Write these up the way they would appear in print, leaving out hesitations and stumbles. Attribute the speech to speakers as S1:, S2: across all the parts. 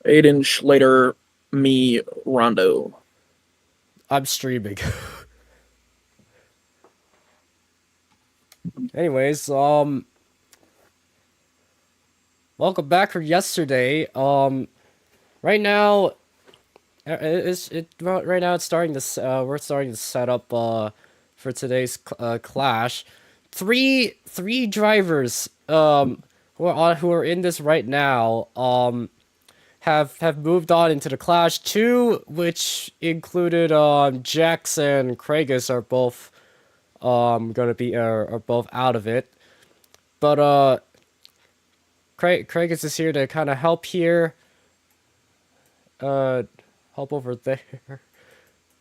S1: Aiden, Schlater, me, Rondo.
S2: I'm streaming. Anyways, welcome back for yesterday. Right now, right now it's starting to we're starting to set up for today's clash. Three drivers who are in this right now have moved on into the clash. Two, which included Jax and Kragus, are both gonna be are both out of it. But Kragus is here to kind of help here, uh, help over there,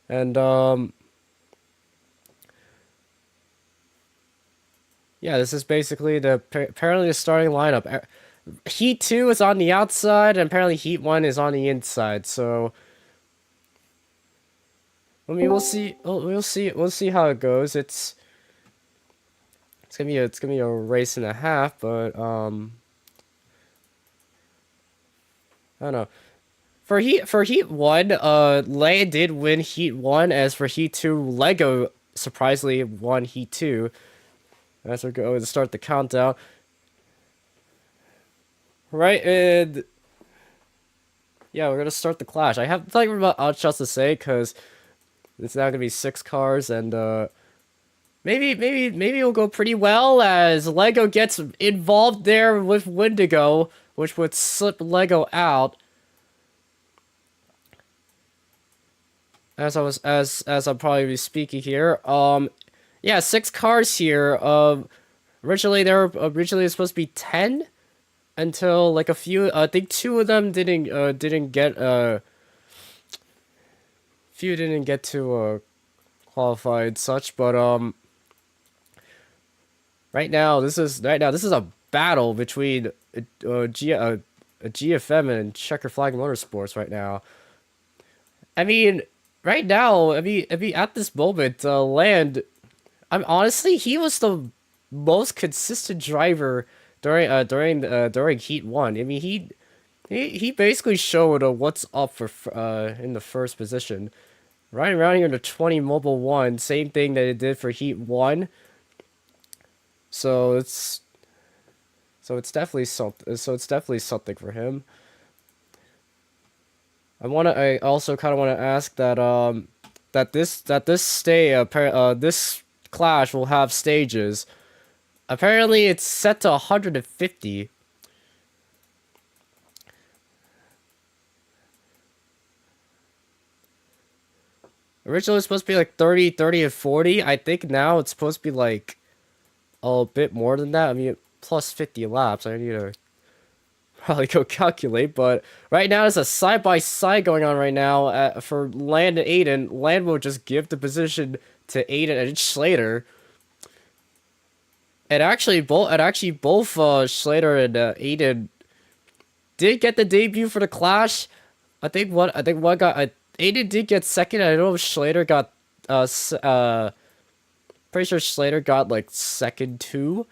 S2: and yeah, this is basically apparently the starting lineup. Heat 2 is on the outside, and apparently Heat 1 is on the inside. So I mean, we'll see how it goes. It's gonna be a race and a half, but I don't know. For Heat 1, Leia did win Heat 1. As for Heat 2, Lego surprisingly won Heat 2. As we're going to start the countdown. Right, and yeah, we're gonna start the clash. I have like about outshots to say because it's now gonna be 6 cars, and maybe it'll go pretty well as Lego gets involved there with Wendigo, which would slip Lego out. As I'm probably speaking here. Yeah, 6 cars here. Originally it's supposed to be 10 until like a few. I think two of them didn't get few didn't get to qualify and such. But right now this is a battle between GFM and Checker Flag Motorsports right now. I mean, right now, I mean, at this moment, Land. I'm honestly, he was the most consistent driver during Heat 1. I mean, he basically showed what's up for in the first position, right around here in the 20 Mobile 1. Same thing that it did for Heat 1. So it's definitely something. So it's definitely something for him. I also kind of want to ask that this clash will have stages. Apparently, it's set to 150. Originally, it's supposed to be like 30 and 40. I think now it's supposed to be like a bit more than that. I mean, plus 50 laps. I need to probably go calculate, but right now there's a side by side going on right now for Land and Aiden. Land will just give the position to Aiden and Schlater. And actually, both Schlater and Aiden did get the debut for the Clash. I think one got Aiden did get second. I know Schlater got pretty sure Schlater got like second too.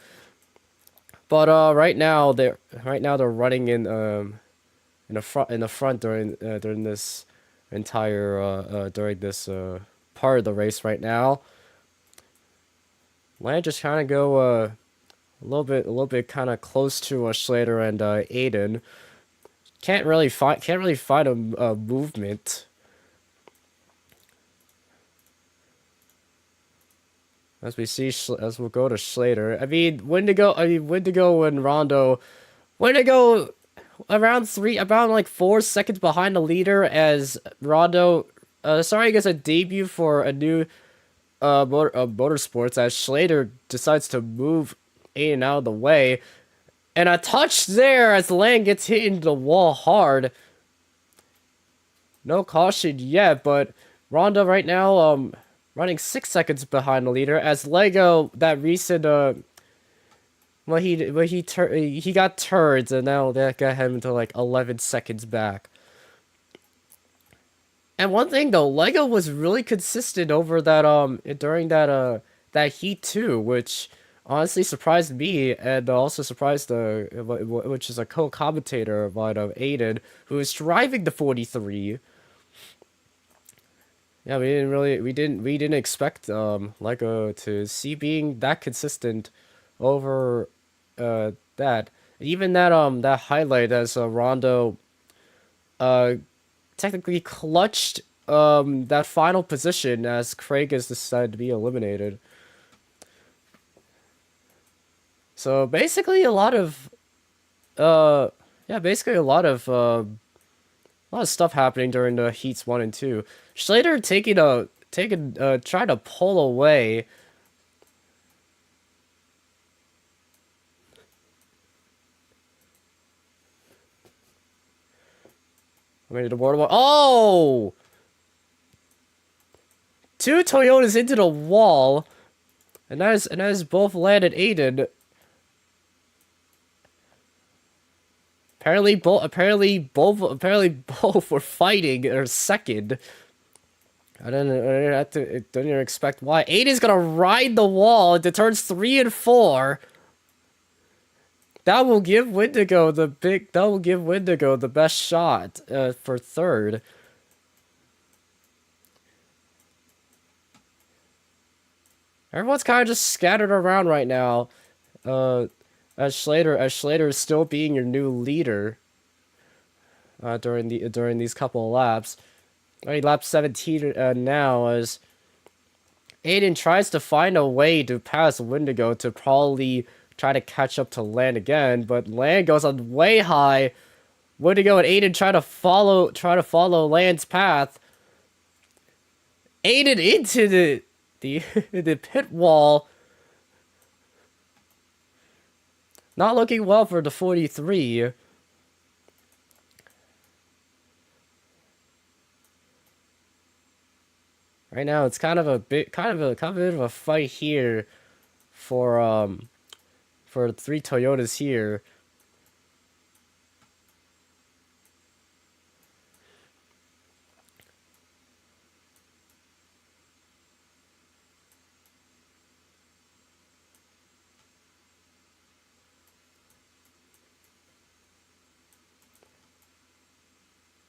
S2: But right now they're running in the front during this entire during this part of the race right now. Land just kind of go a little bit kind of close to Schlater and Aiden. Can't really find a movement. As we see, as we'll go to Schlater. Wendigo and Rondo. Wendigo about like 4 seconds behind the leader as Rondo. Sorry, I guess a debut for a new motorsports as Schlater decides to move Aiden out of the way, and a touch there as Lang gets hit into the wall hard. No caution yet, but Rondo right now running 6 seconds behind the leader as Lego that recent he got turds and now that got him to like 11 seconds back. And one thing though, Lego was really consistent over that during that Heat 2, which honestly surprised me and also surprised which is a co-commentator of Aiden, who is driving the 43. Yeah, we didn't expect Lego to see being that consistent over that. Even that highlight as Rondo uh technically clutched that final position as Craig has decided to be eliminated. So basically a lot of uh yeah, basically a lot of stuff happening during the heats 1 and 2. Schlater trying to pull away. I mean, the board. Oh! Two Toyotas into the wall. And that is both landed Aiden. Apparently both were fighting or second. I didn't even expect why. Aiden's gonna ride the wall into turns 3 and 4. That will give Wendigo the best shot for third. Everyone's kind of just scattered around right now. As Schlater is still being your new leader. During these couple of laps. Already lap 17 now as Aiden tries to find a way to pass Wendigo to probably try to catch up to Land again, but Land goes on way high. Wendigo and Aiden try to follow Land's path. Aiden into the pit wall. Not looking well for the 43. Right now, it's kind of a bit of a fight here for the 3 Toyotas here.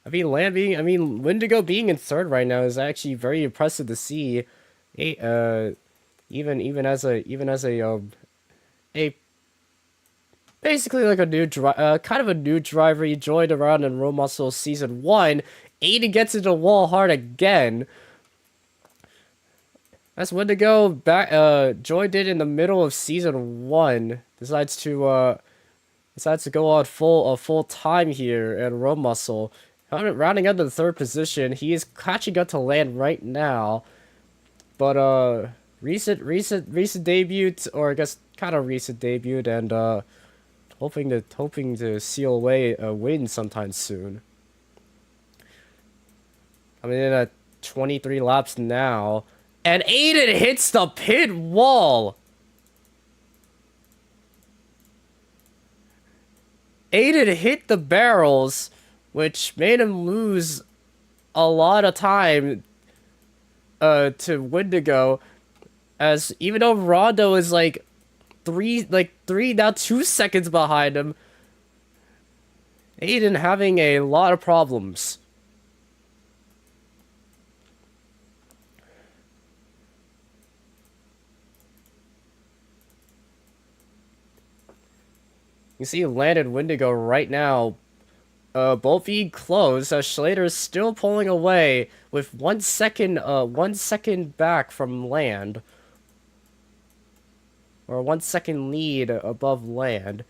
S2: Wendigo being in third right now is actually very impressive to see. Even as a basically like kind of a new driver. He joined around in RoMuscle season 1. Aiden gets into the wall hard again. That's Wendigo joined it in the middle of season 1. Decides to go on full time here at RoMuscle. Rounding up to the third position, he is catching up to Land right now. But recent debut, or I guess kind of recent debut, and hoping to seal away a win sometime soon. I mean, at 23 laps now, and Aiden hits the pit wall. Aiden hit the barrels, which made him lose a lot of time to Wendigo, as even though Rondo is like three now 2 seconds behind him, Aiden having a lot of problems. You see landed Wendigo right now. Both being close as Schlater is still pulling away with 1 second, 1 second back from Land. Or 1 second lead above Land.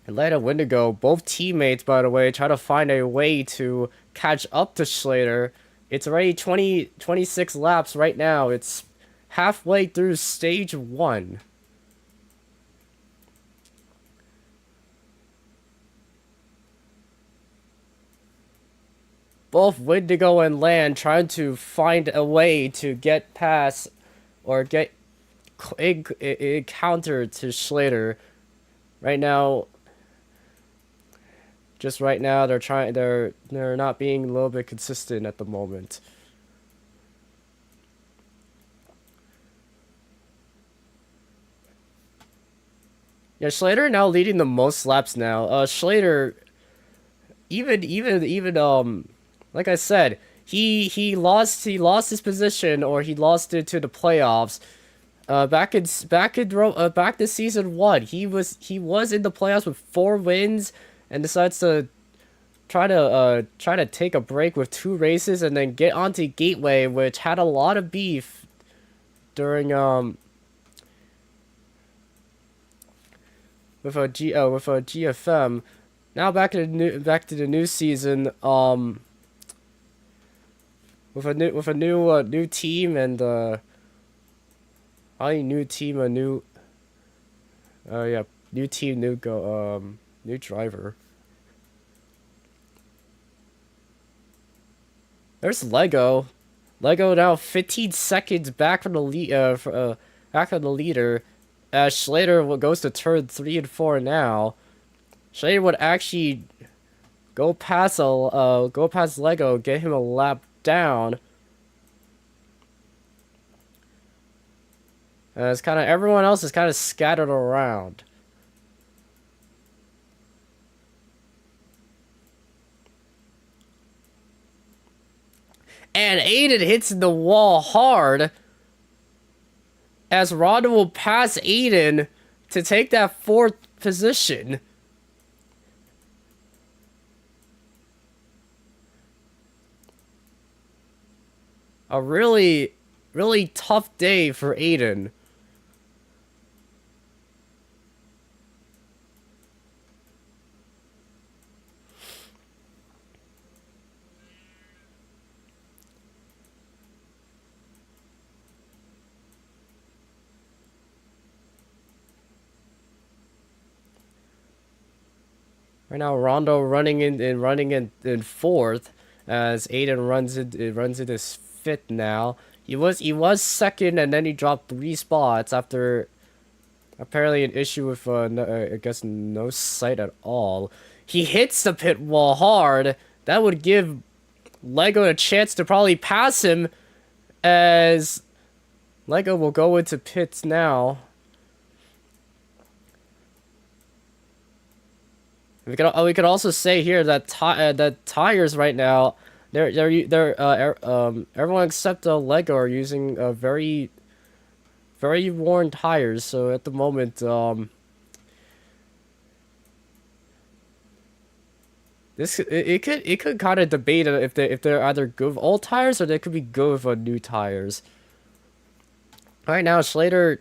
S2: Atlanta Wendigo, both teammates, by the way, try to find a way to catch up to Schlater. It's already 26 laps right now. It's halfway through stage 1. Both Wendigo and Land trying to find a way to get past or get counter to Schlater. Right now, they're not being a little bit consistent at the moment. Yeah, Schlater now leading the most laps now. Schlater, like I said, he lost his position, or he lost it to the playoffs. Back to season one, he was in the playoffs with 4 wins, and decides to try to take a break with 2 races, and then get onto Gateway, which had a lot of beef during with a GFM. Now back to the new season, with a new team, and new team, a new yeah, new team, new driver. There's Lego. Lego now 15 seconds back from the back from the leader. As Schlater goes to turn 3 and 4 now. Schlater would actually go past Lego, get him a lap down. And it's kind of everyone else is kind of scattered around. And Aiden hits the wall hard, as Rondo will pass Aiden to take that 4th position. A really, really tough day for Aiden. Right now, Rondo running in 4th, as Aiden runs in his 5th now. He was 2nd, and then he dropped 3 spots after apparently an issue with I guess no sight at all. He hits the pit wall hard. That would give Lego a chance to probably pass him, as Lego will go into pits now. We could also say here that that tires right now, everyone except Lego are using very worn tires. So at the moment, it could kind of debate if they're either good with old tires, or they could be good with new tires. Right now, Slater's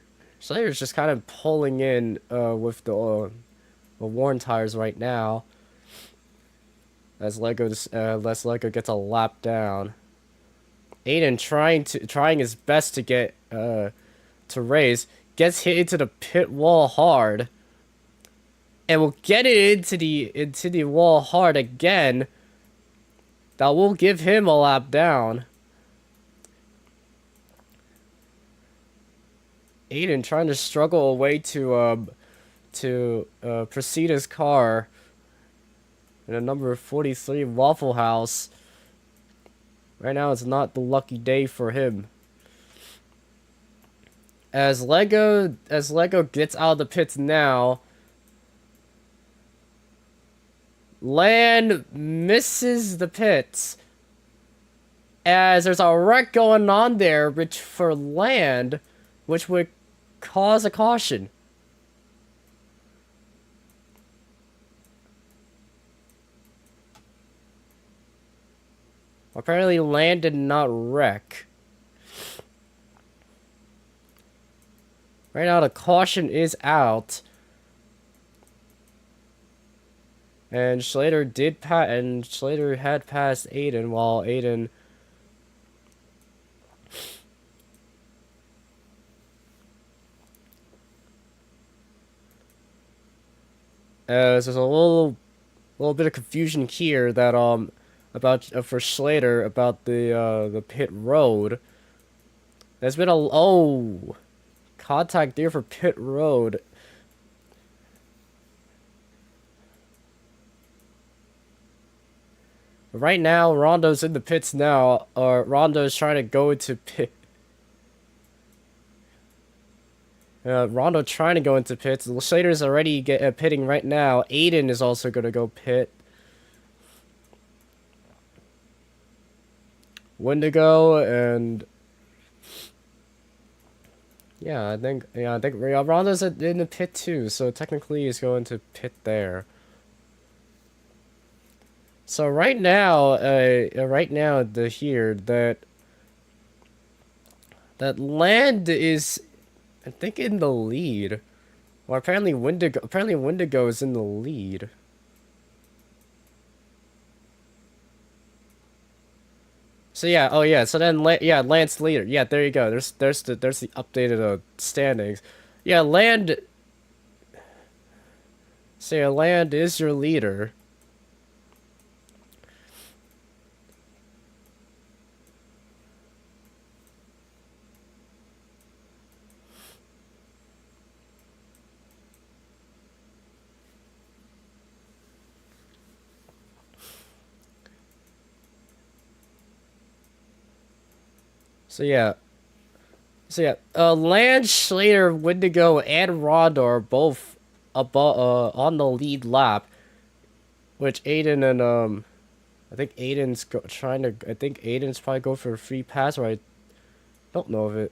S2: just kind of pulling in with the worn tires right now, as Lego gets a lap down. Aiden trying his best to get to race, gets hit into the pit wall hard, and will get it into the wall hard again. That will give him a lap down. Aiden trying to struggle away to proceed his car in a number 43 Waffle House. Right now, it's not the lucky day for him. As Lego gets out of the pits now, Land misses the pits, as there's a wreck going on there, which for Land, which would cause a caution. Apparently, Land did not wreck. Right now, the caution is out, and Schlater had passed Aiden, while Aiden there's a little bit of confusion here that about for Schlater about the pit road. There's been a contact there for pit road. Right now, Rondo's in the pits now, or Rondo's trying to go into pit. Rondo trying to go into pits. Slater's already pitting right now. Aiden is also going to go pit. Wendigo and I think Rondo's in the pit too. So technically he's going to pit there. So right now that Land is, I think, in the lead. Well, apparently Wendigo is in the lead. So yeah, oh yeah, so then Lance leader. Yeah, there you go. There's the updated standings. Yeah, Land. So yeah, Land is your leader. So yeah, Land, Slater, Wendigo, and Rondo are both above on the lead lap, which Aiden and I think Aiden's probably go for a free pass, or I don't know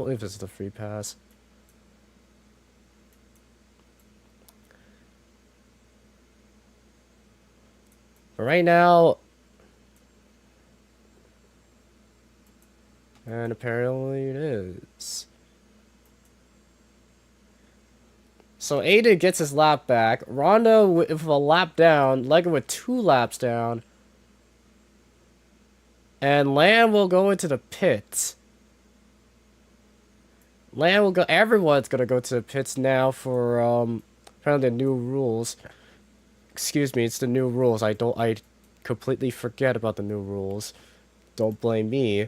S2: if it's the free pass. But right now, and apparently it is. So Aiden gets his lap back. Rondo with a lap down. Lego with 2 laps down. And Lamb will go into the pits. Lamb will go. Everyone's gonna go to the pits now for apparently the new rules. Excuse me, it's the new rules. I completely forget about the new rules. Don't blame me.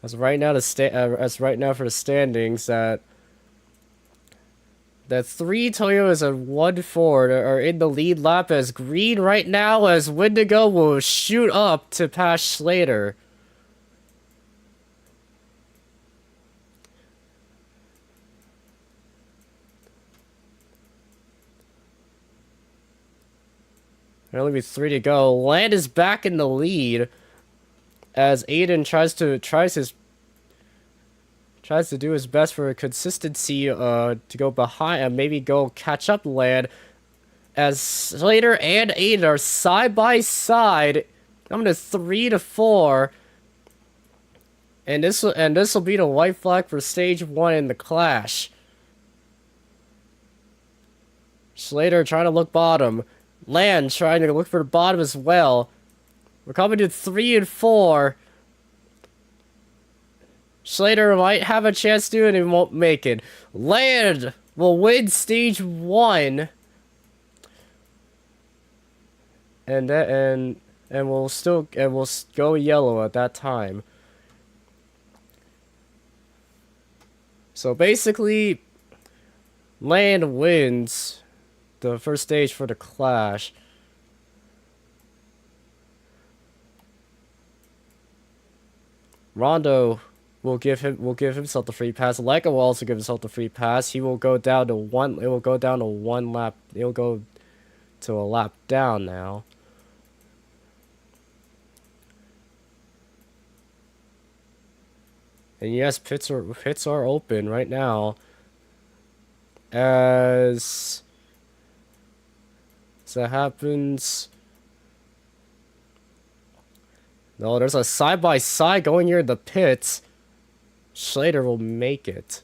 S2: As right now for the standings, that 3 Toyotas and 1 Ford are in the lead lap, as green right now, as Wendigo will shoot up to pass Slater. There'll only be 3 to go. Land is back in the lead as Aiden tries to do his best for consistency to go behind and maybe go catch up Land, as Slater and Aiden are side by side. I'm gonna 3 to 4. And this will be the white flag for stage 1 in the clash. Slater trying to look bottom. Land trying to look for the bottom as well. We're coming to 3 and 4. Slater might have a chance to, and he won't make it. Land will win stage 1. And we'll go yellow at that time. So basically, Land wins the first stage for the clash. Rondo will give himself the free pass. Leica will also give himself the free pass. He will go down to 1. It will go down to 1 lap. He'll go to a lap down now. And yes, pits are open right now. As that happens. No, there's a side-by-side going near the pits. Slater will make it.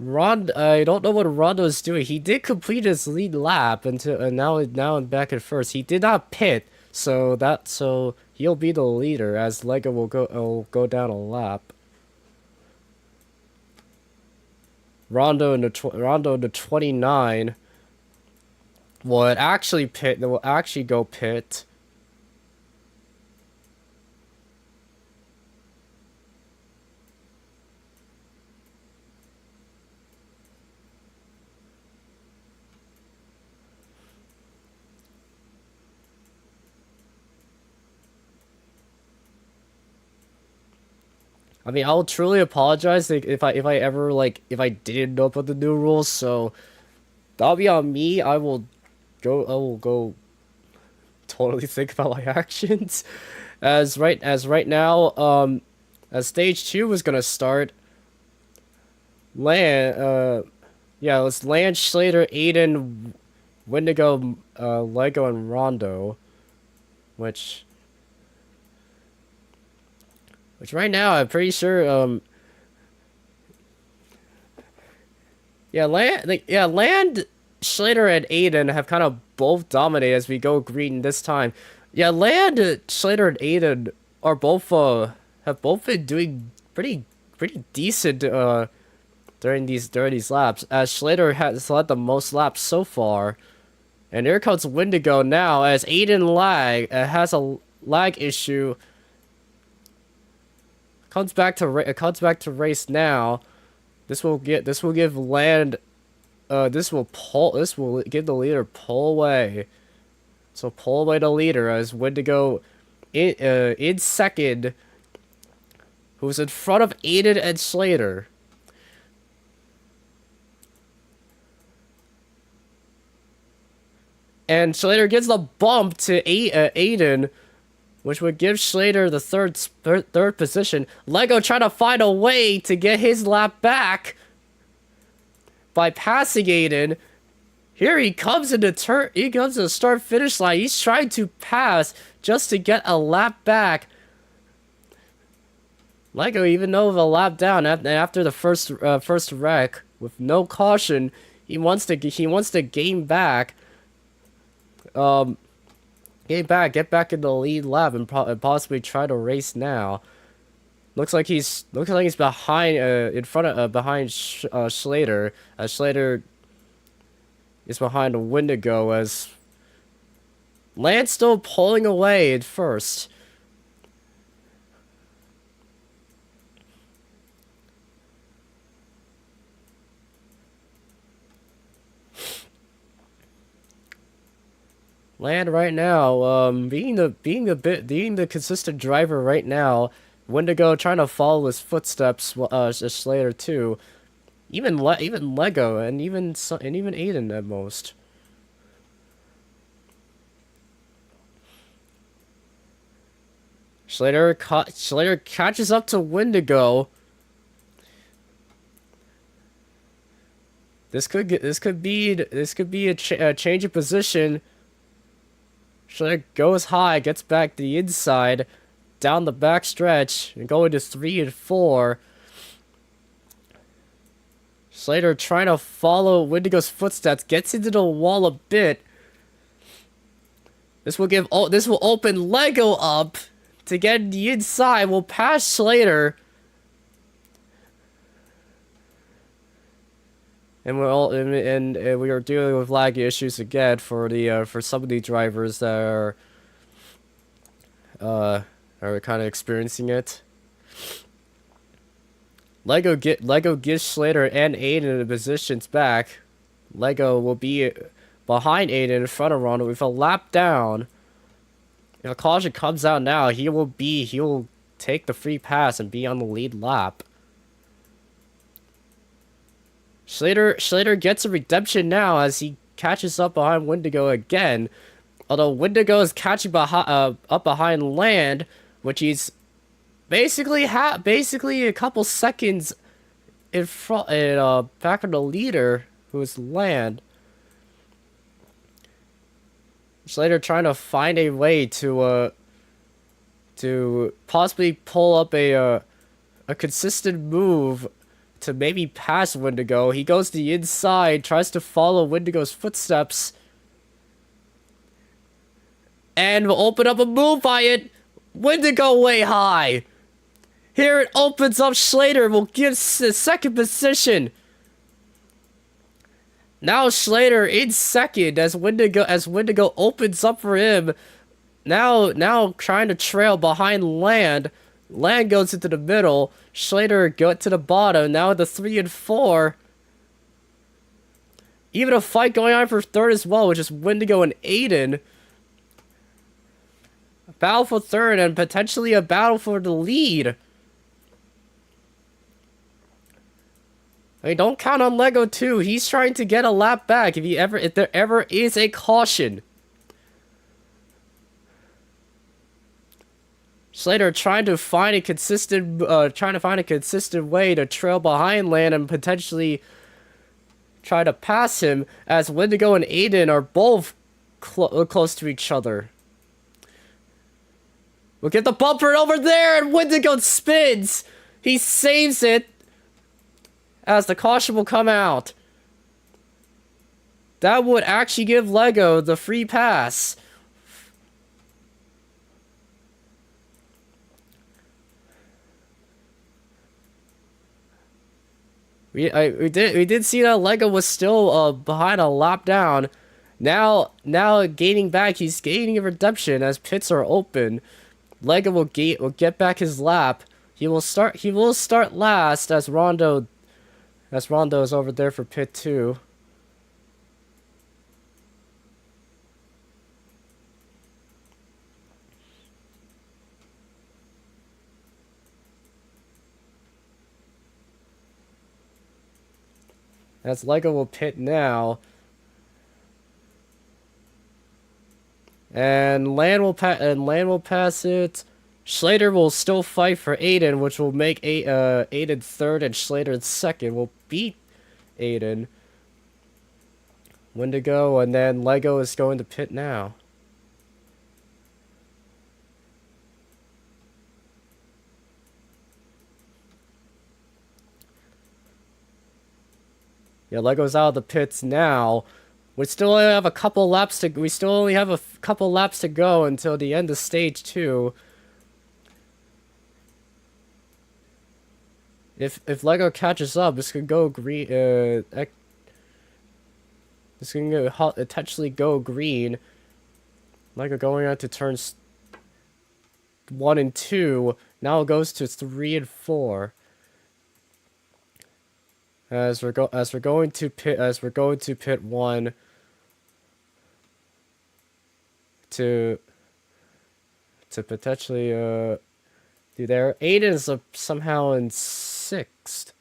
S2: I don't know what Rondo is doing. He did complete his lead lap and now I'm back at first. He did not pit, so he'll be the leader as Lego will go down a lap. Rondo into 29. Will actually go pit. I mean, I'll truly apologize if I ever if I didn't know about the new rules. So that'll be on me. I will go totally think about my actions. As right now, as stage 2 was gonna start, Land yeah, let's Land, Slater, Aiden, Wendigo, Lego, and Rondo, which right now I'm pretty sure Land, Slater, and Aiden have kind of both dominated as we go green this time. Yeah, Land, Slater, and Aiden are both have both been doing pretty decent during these laps. As Slater has led the most laps so far, and here comes Wendigo now as Aiden has a lag issue. Comes back to race now. This will give Land. This will give the leader pull away. So pull away the leader as Wendigo in second, who's in front of Aiden and Slater. And Slater gets the bump to Aiden, which would give Slater the third position. Lego trying to find a way to get his lap back by passing Aiden. Here he comes in the start finish line. He's trying to pass just to get a lap back. Lego even though a lap down after the first wreck with no caution. He wants to gain back. Get back in the lead lap and possibly try to race now. Looks like he's behind behind Slater. Slater is behind Wendigo as Lance still pulling away at first. Land right now, being the consistent driver right now. Wendigo trying to follow his footsteps, Slater too. Even Lego and even Aiden at most. Slater catches up to Wendigo. This could be a change of position. Slater goes high, gets back to the inside, down the back stretch, and going to 3 and 4. Slater trying to follow Wendigo's footsteps, gets into the wall a bit. This will open Lego up to get the inside. Will pass Slater. And we are dealing with lag issues again for some of the drivers that are kind of experiencing it. Lego gives Slater and Aiden the positions back. Lego will be behind Aiden in front of Ronald with a lap down. If a caution comes out now, he will take the free pass and be on the lead lap. Slater gets a redemption now as he catches up behind Wendigo again. Although Wendigo is catching up behind Land, which he's basically a couple seconds in front, back of the leader, who is Land. Slater trying to find a way to possibly pull up a consistent move to maybe pass Wendigo. He goes to the inside, tries to follow Wendigo's footsteps, and will open up a move by it. Wendigo way high. Here it opens up. Slater will give the second position. Now Slater in second as Wendigo opens up for him. Now trying to trail behind Land. Land goes into the middle. Slater go to the bottom. Now the 3 and 4. Even a fight going on for third as well, which is Wendigo and Aiden. A battle for third and potentially a battle for the lead. I mean, don't count on Lego too. He's trying to get a lap back if there ever is a caution. Slater trying to find a consistent way to trail behind Land and potentially try to pass him, as Wendigo and Aiden are both close to each other. Look at the bumper over there, and Wendigo spins. He saves it as the caution will come out. That would actually give Lego the free pass. We did see that Lego was still behind a lap down. Now gaining back, he's gaining a redemption as pits are open. Lego will get back his lap. He will start last as Rondo is over there for pit 2. As Lego will pit now. And Land will pass it. Slater will still fight for Aiden, which will make Aiden third and Slater second. Will beat Aiden. Wendigo, and then Lego is going to pit now. Yeah, Lego's out of the pits now. We still only have a couple laps to go until the end of stage 2. If Lego catches up, this could go green. This can potentially go green. Lego going on to turns 1 and 2. Now it goes to 3 and 4. As we're going to pit 1 to potentially do there. Aiden is somehow in 6th.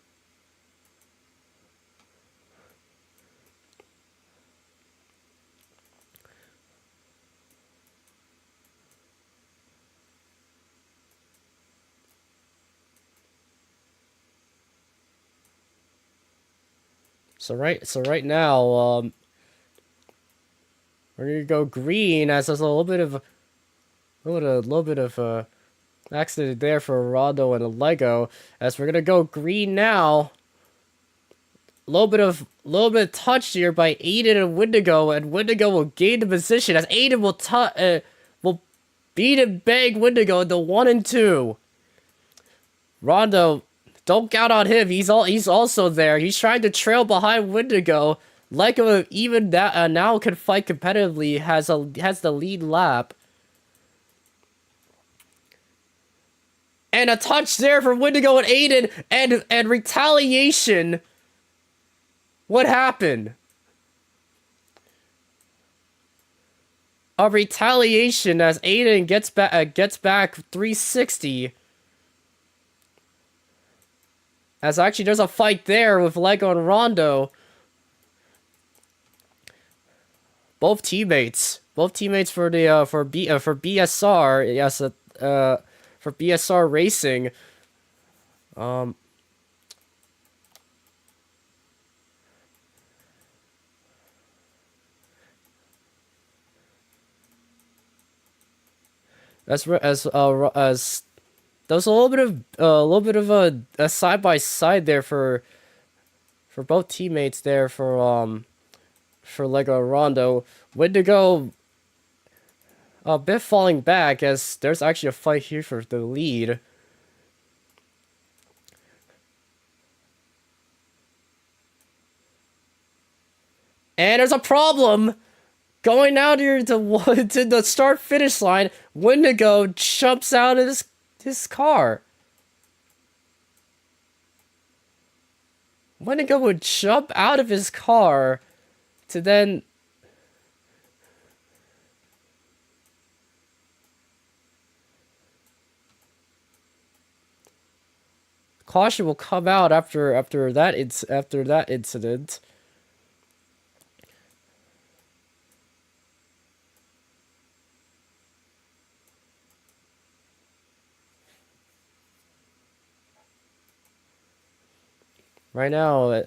S2: So right now, we're gonna go green as there's a little bit of accident there for Rondo and a Lego. As we're gonna go green now. Little bit of touch here by Aiden and Wendigo will gain the position as Aiden will beat and bang Wendigo into 1 and 2. Rondo, don't count on him. He's also there. He's trying to trail behind Wendigo. Lego even that now can fight competitively. Has the lead lap. And a touch there for Wendigo and Aiden and retaliation. What happened? A retaliation as Aiden gets back 360. As actually there's a fight there with Lego and Rondo. Both teammates for the for BSR. Yes, for BSR Racing. As there was a little bit of a side by side there for both teammates there for Lego and Rondo. Wendigo a bit falling back as there's actually a fight here for the lead. And there's a problem. Going out here to the start finish line, Wendigo jumps out of his car. Wendigo would jump out of his car to then caution will come out after that incident. Right now, that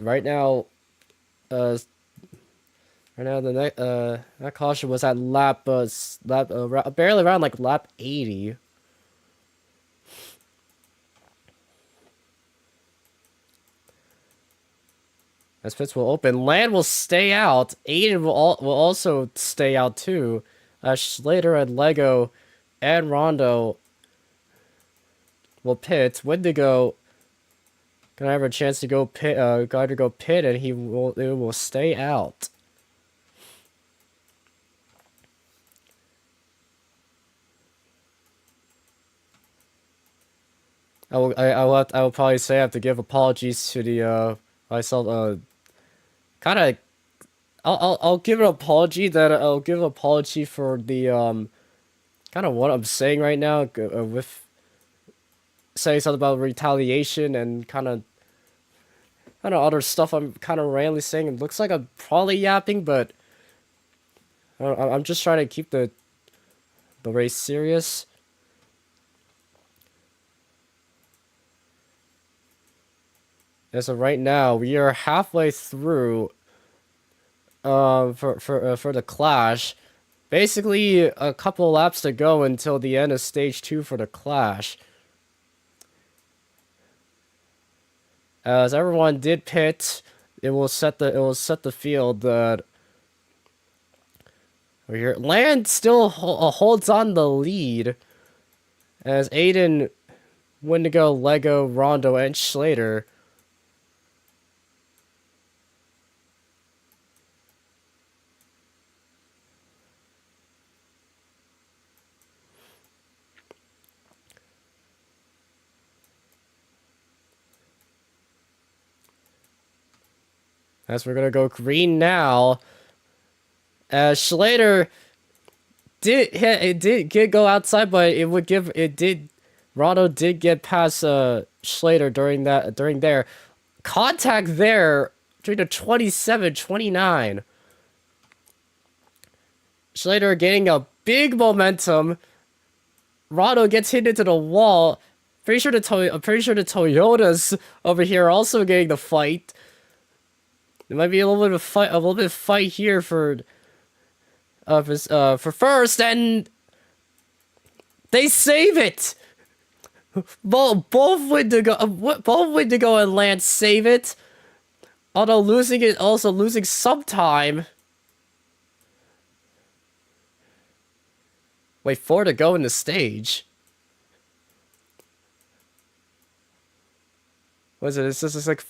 S2: caution was at barely around like lap 80. As pits will open, Land will stay out. Aiden will also stay out too. Slater and Lego and Rondo will pit. Wendigo gonna have a chance to go pit. Got to go pit, and it will stay out. I will probably say I have to give apologies to the myself. Kind of. I'll give an apology for the kind of what I'm saying right now with saying something about retaliation and kind of other stuff I'm kind of randomly saying. It looks like I'm probably yapping, but I'm just trying to keep the race serious. And so right now we are halfway through for the clash. Basically a couple laps to go until the end of stage 2 for the clash. As everyone did pit, it will set the field that here Land still holds on the lead as Aiden, Wendigo, Lego, Rondo, and Slater as we're gonna go green now. As Slater did go outside, but Rondo did get past Slater during there. Contact there during the 27-29. Slater gaining a big momentum. Rondo gets hit into the wall. I'm pretty sure the Toyotas over here are also getting the fight. There might be a little bit of fight here for first, and they save it. Both Wendigo and Lance save it, although losing some time. Wait, 4 to go in the stage. Was it? This is like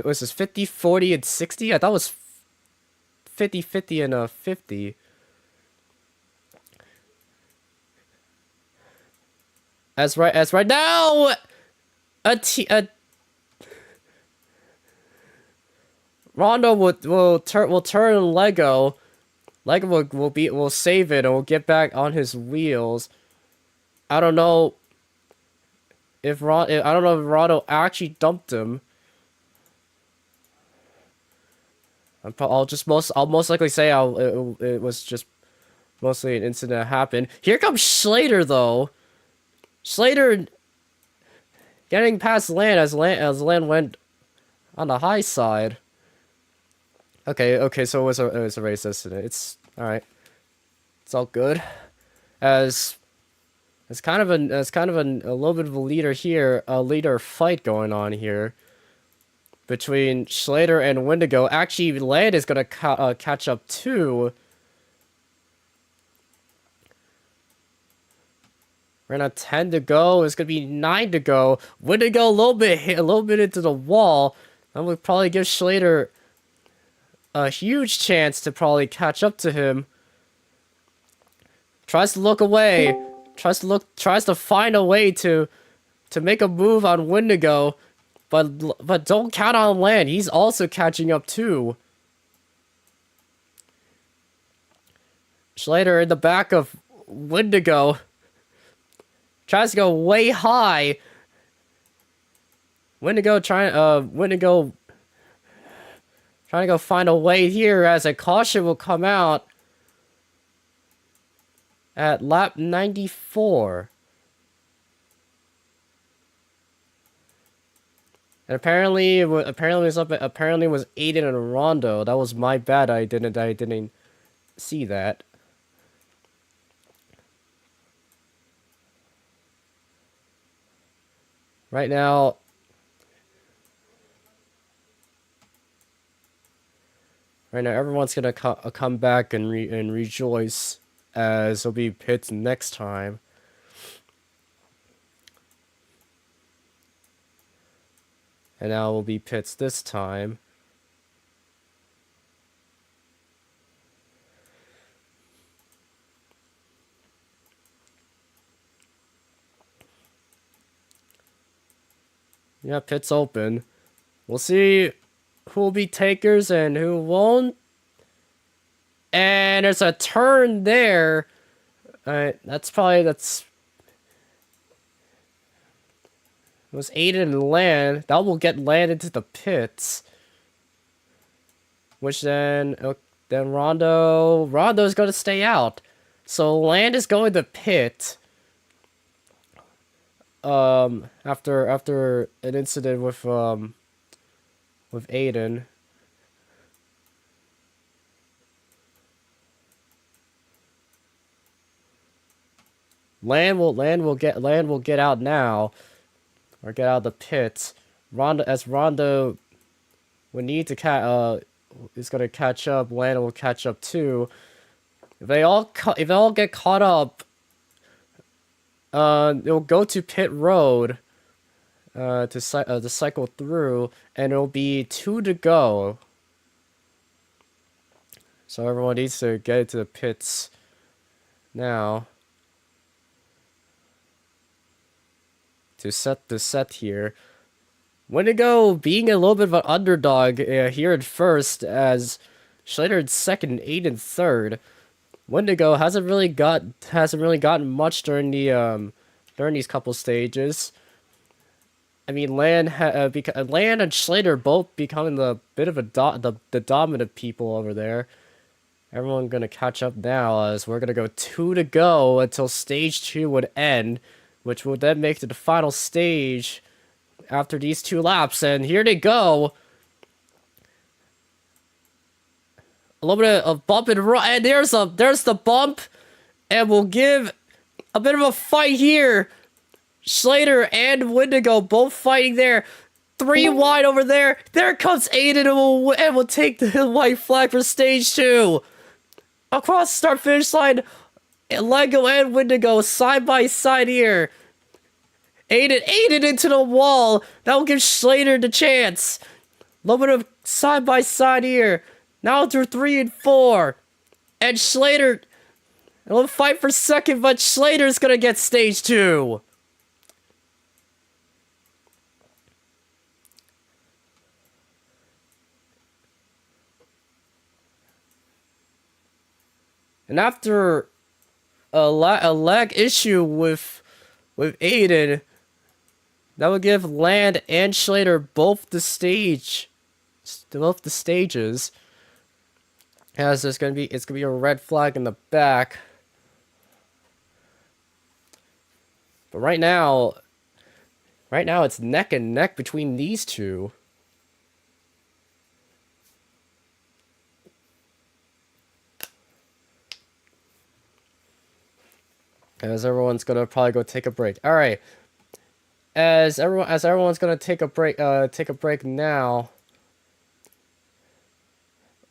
S2: was this 50, 40, and 60? I thought it was 50, 50, and 50. As right now, Rondo will turn Lego. Lego will save it and will get back on his wheels. I don't know if Rondo actually dumped him. I'll most likely say it was just mostly an incident that happened. Here comes Slater though. Slater getting past Land as Land went on the high side. Okay, so it was a race incident. It's alright. It's all good. As it's kind of a little bit of a leader fight going on here between Slater and Wendigo. Actually, Land is gonna catch up too. We're gonna 10 to go. It's gonna be 9 to go. Wendigo a little bit into the wall. That would probably give Slater a huge chance to probably catch up to him. Tries to look away. Tries to find a way to make a move on Wendigo, but don't count on Land. He's also catching up too. Schlater in the back of Wendigo. Tries to go way high. Wendigo trying to go find a way here as a caution will come out at lap 94. And apparently it was Aiden and Rondo. That was my bad. I didn't see that. Right now, everyone's gonna come back and rejoice as it'll be pits next time. And now it will be pits this time. Yeah, pits open. We'll see who will be takers and who won't. And there's a turn there. Alright, it was Aiden and Land. That will get Land into the pits. Which then Rondo's gonna stay out. So Land is going to pit. After an incident with Aiden. Land will get out now, or get out of the pits. Rondo would need to is gonna catch up. Land will catch up too. If they all get caught up, it'll go to pit road, to cycle through, and it'll be 2 to go. So everyone needs to get into the pits now. To set the set here. Wendigo being a little bit of an underdog here at first, as Schlater in second, Aiden third. Wendigo hasn't really gotten much during these couple stages. I mean, Land and Schlater both becoming the bit of the dominant people over there. Everyone gonna catch up now, as we're gonna go 2 to go until stage 2 would end, which would then make it the final stage after these 2 laps. And here they go. A little bit of bump and run, and there's the bump, and we'll give a bit of a fight here. Schlater and Wendigo both fighting there. 3 wide over there. There comes Aiden, and will take the white flag for stage 2. Across the start-finish line, Lego and Wendigo side by side here. Aiden into the wall. That will give Schlater the chance. A little bit of side by side here. Now through 3 and 4. And Schlater, a little fight for second, but Schlater's gonna get stage 2. And after a lag issue with Aiden, that would give Land and Schlater both the stages. As it's gonna be a red flag in the back. But right now it's neck and neck between these two. As everyone's gonna probably go take a break. All right. As everyone's gonna take a break now.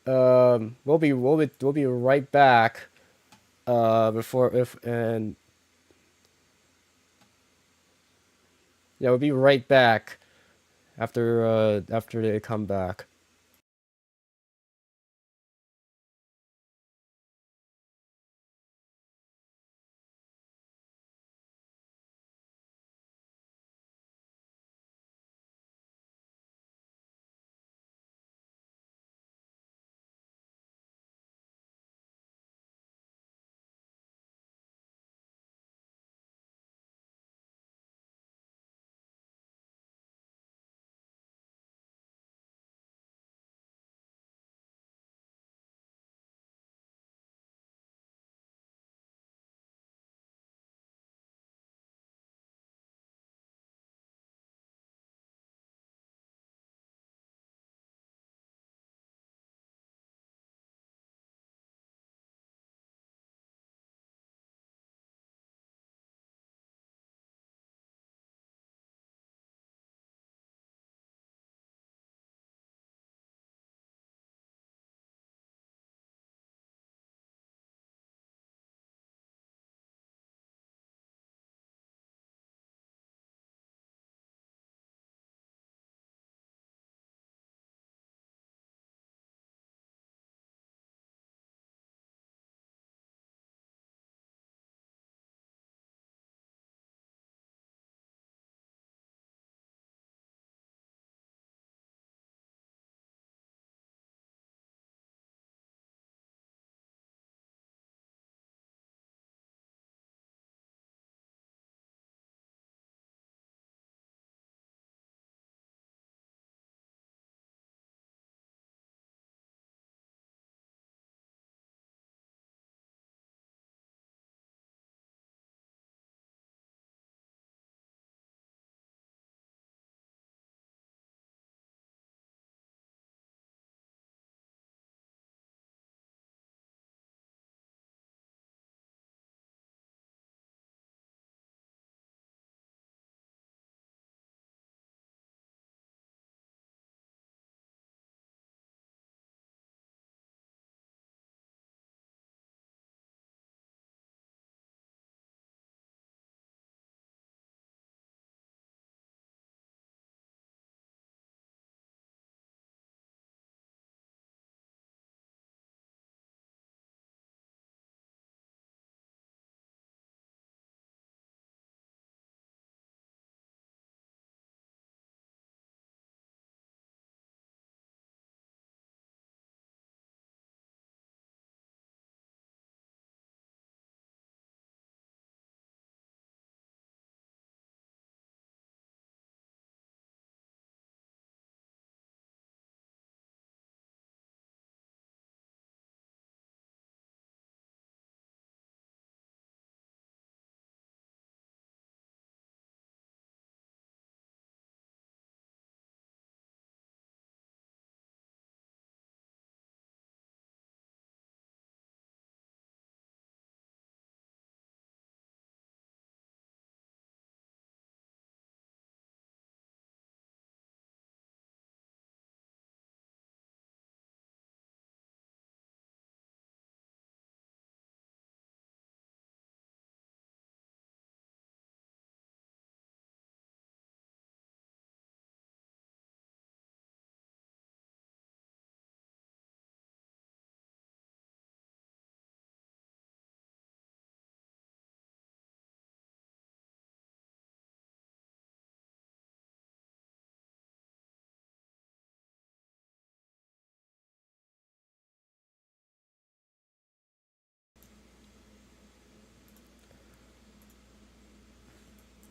S2: We'll be right back. Yeah, we'll be right back after they come back.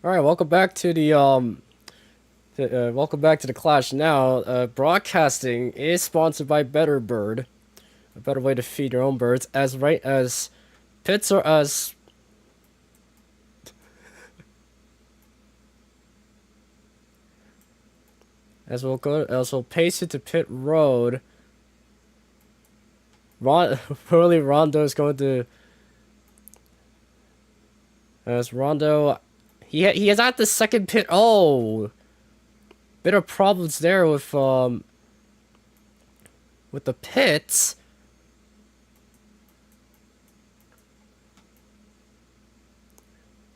S2: All right, welcome back to the welcome back to the Clash. Now, broadcasting is sponsored by Better Bird, a better way to feed your own birds. As right as pits are as we'll pace it to pit road. Early Rondo is going to as Rondo. He is at the second pit. Oh, bit of problems there with the pits.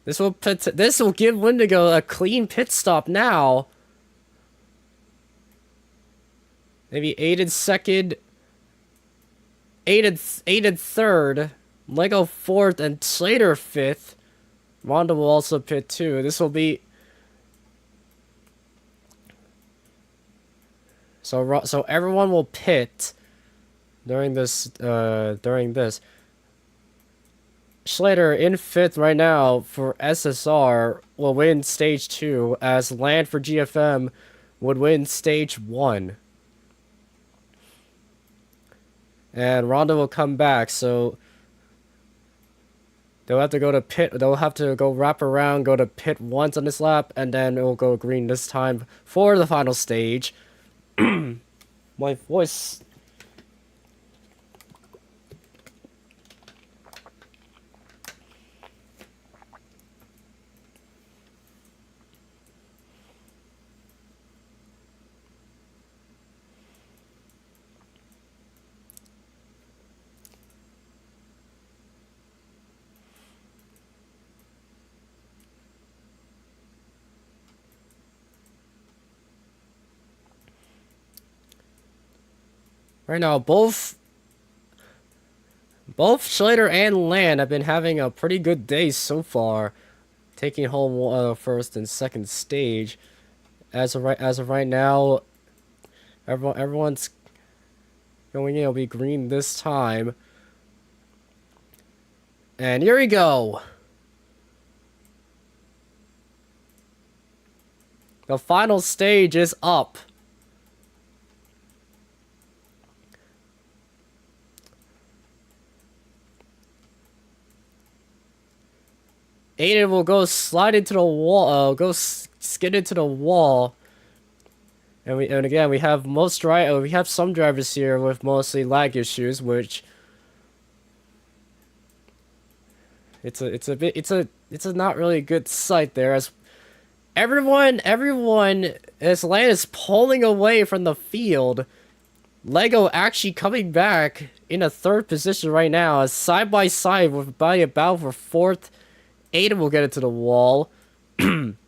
S2: This will give Wendigo a clean pit stop now. Maybe Aiden second, Aiden third, Lego fourth, and Slater fifth. Rondo will also pit too. This will be so everyone will pit during this. Slater in fifth right now for SSR will win stage 2, as Land for GFM would win stage 1. And Rondo will come back, so they'll have to go to pit. They'll have to go wrap around, go to pit once on this lap, and then it will go green this time for the final stage. My voice. Right now, both Schlater and Land have been having a pretty good day so far, taking home first and second stage. As of right now, everyone's going in. It'll be green this time. And here we go. The final stage is up. Aiden will go slide into the wall, skid into the wall. And again we have we have some drivers here with mostly lag issues, which it's a not really good sight there, as everyone as Land is pulling away from the field. Lego actually coming back in a third position right now, as side by side with by a battle for fourth. Aiden will get into the wall. And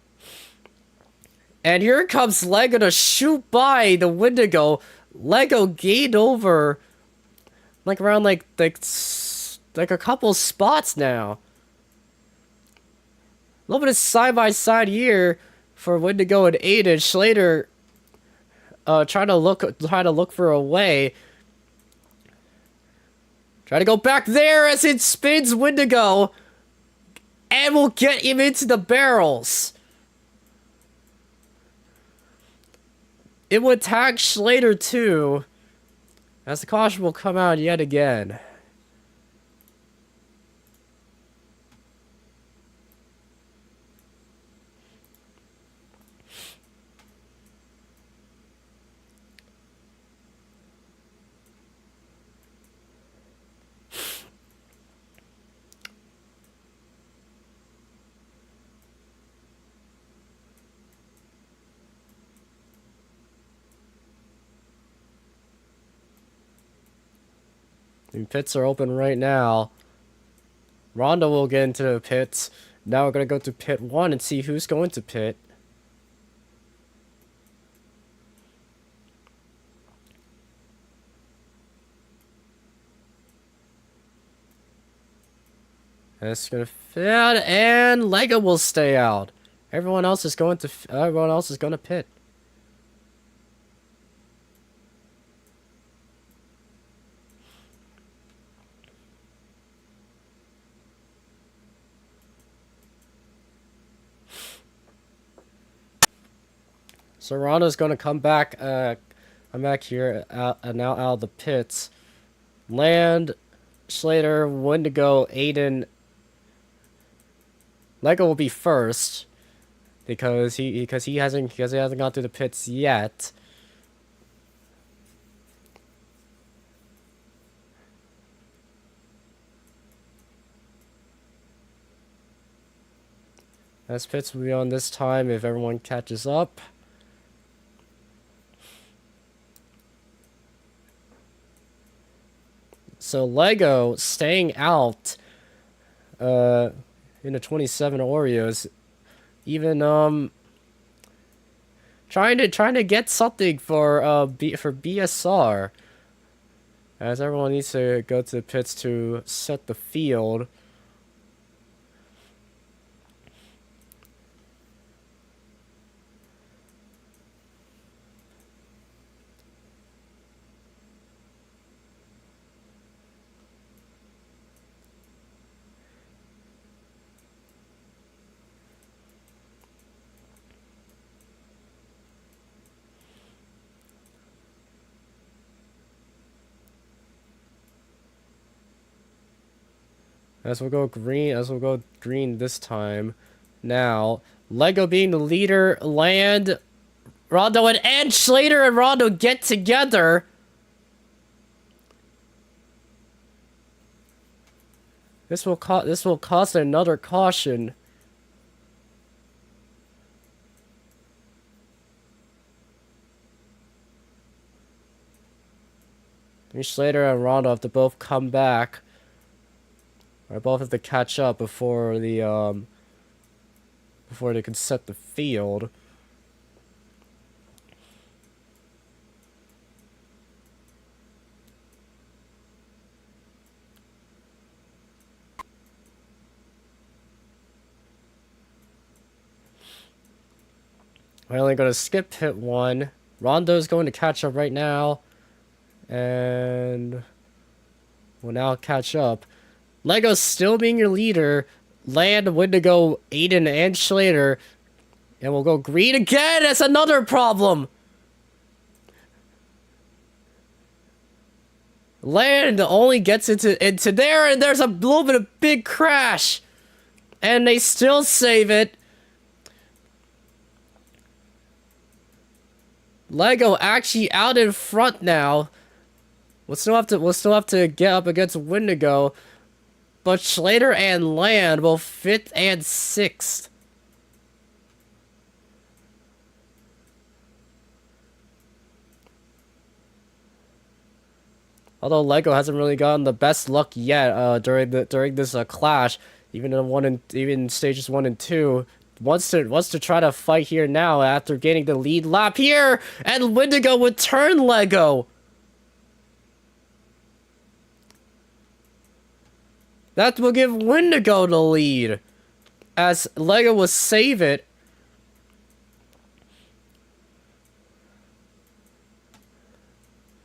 S2: here comes Lego to shoot by the Wendigo. Lego gained over like around like a couple spots now. A little bit of side by side here for Wendigo and Aiden. Schlater trying to look for a way. Try to go back there as it spins Wendigo. And we'll get him into the barrels. It would tag Schlater too, as the caution will come out yet again. The pits are open right now. Rondo will get into the pits. Now we're going to go to pit 1 and see who's going to pit. That's going to fit, and Lego will stay out. Everyone else is going to pit. So Rondo's gonna come back. I'm back here now out of the pits. Land, Slater, Wendigo, Aiden. Lego will be first because he hasn't gone through the pits yet. As pits will be on this time if everyone catches up. So Lego staying out in the 27 Oreos, even trying to get something for for BSR, as everyone needs to go to the pits to set the field. As we'll go green this time. Now, Lego being the leader, Land, Rondo and Slater and Rondo get together. This will cost another caution. Slater and Rondo have to both come back. Or both have to catch up before the before they can set the field. We're only going to skip pit 1. Rondo's going to catch up right now. And will now catch up. Lego's still being your leader. Land, Wendigo, Aiden, and Slater. And we'll go green again. That's another problem. Land only gets into there, and there's a little bit of big crash. And they still save it. Lego actually out in front now. We'll still have to get up against Wendigo. But Slater and Land will 5th and 6th. Although Lego hasn't really gotten the best luck yet during this clash, even in stages 1 and 2, wants to try to fight here now after getting the lead lap here, and Wendigo would turn Lego. That will give Wendigo the lead, as Lego will save it.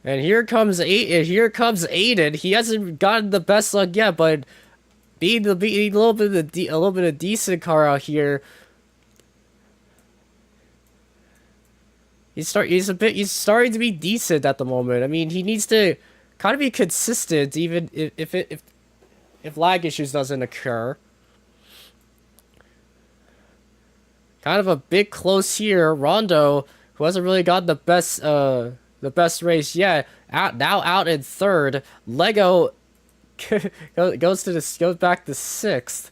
S2: And here comes Aiden. He hasn't gotten the best luck yet, but being a little bit of decent car out here. He's starting to be decent at the moment. I mean, he needs to kind of be consistent, even if lag issues doesn't occur. Kind of a bit close here. Rondo, who hasn't really gotten the best race yet, now out in 3rd. Lego goes back to 6th.